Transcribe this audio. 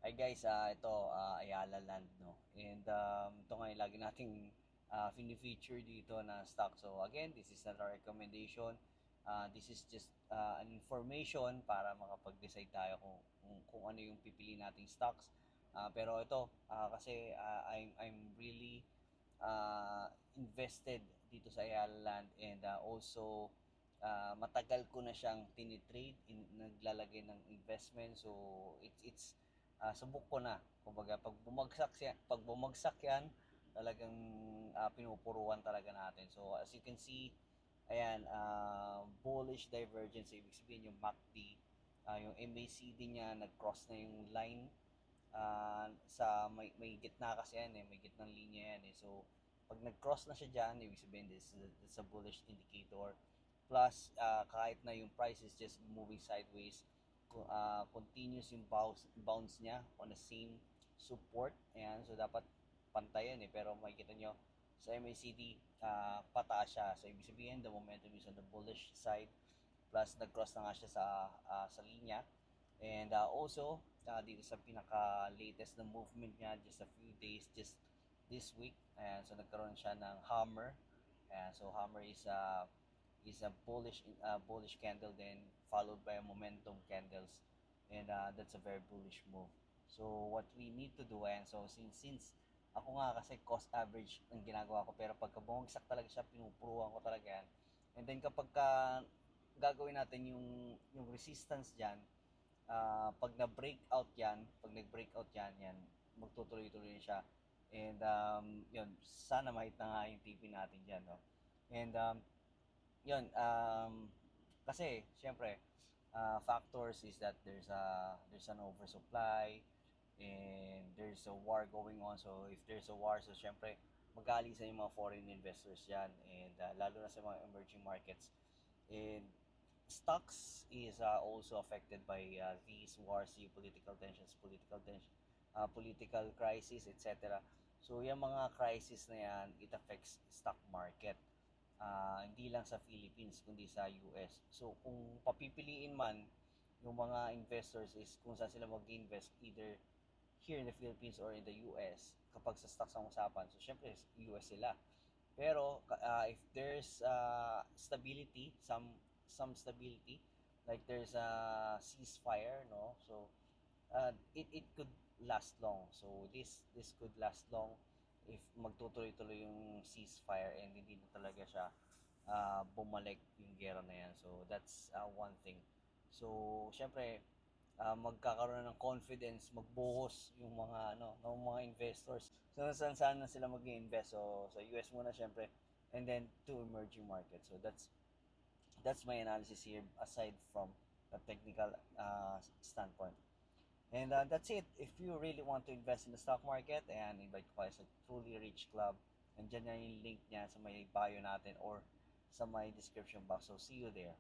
Hi guys, ito Ayala Land, no. And ito nga yung lagi nating fini-feature dito na stock. So again, this is not a recommendation. This is just an information para makapag-decide tayo kung ano yung pipili nating stocks. Pero ito kasi I'm really invested dito sa Ayala Land, and also matagal ko na siyang tinitrade, naglalagay ng investment. So it's subok ko na. Kumbaga pag bumagsak yan, talagang pinupuruan talaga natin. So as you can see, ayan, bullish divergence, ibig sabihin yung MACD, yung MACD niya nag-cross na yung line, sa may gitna kasi yan eh, may gitnang linya yan eh. So pag nag-cross na siya dyan, ibig sabihin this is a bullish indicator. Plus, kahit na yung price is just moving sideways, continuous yung bounce niya on the same support. Ayan, so dapat pantayan eh. Pero makikita nyo sa MACD, pataas siya. So ibig sabihin, the momentum is on the bullish side. Plus, nag-cross na nga siya sa linya. And also, dito sa pinaka-latest na movement niya, just a few days, just this week. Ayan, so nagkaroon siya ng hammer. Ayan, so hammer is a bullish candle, then followed by a momentum candles, and that's a very bullish move. So what we need to do, and so since ako nga kasi cost average ang ginagawa ko, pero pagka bumagsak talaga siya, pinupuruan ko talaga yan. And then kapag gagawin natin yung resistance diyan, pag na-breakout yan, pag nag-breakout yan, magtutuloy-tuloy siya. And yun, sana mahit na nga yung TP natin dyan, no? And yun, kasi syempre, factors is that there's an oversupply, and there's a war going on. So if there's a war, so syempre mag-aalisan yung mga foreign investors yan, and lalo na sa mga emerging markets. And stocks is also affected by these wars, political crisis, etc. So yung mga crisis na yan, it affects stock market. Hindi lang sa Philippines kundi sa US. So kung papipiliin man yung mga investors is kung saan sila mag-invest, either here in the Philippines or in the US, kapag sa stocks ang usapan, so syempre US sila. Pero if there's stability, some stability, like there's a ceasefire, no? So it could last long. So this could last long if magtutuloy-tuloy yung ceasefire, and hindi na talaga siya bumalik yung gera na yan. So that's one thing. So syempre, magkakaroon ng confidence, magbuhos yung mga ng mga investors. So saan na sila mag-invest? So sa US muna syempre, and then to emerging markets. So that's my analysis here, aside from the technical standpoint. And that's it. If you really want to invest in the stock market, and invite ko kayo sa Truly Rich Club. And dyan na yung link niya sa may bio natin or sa may description box. So see you there.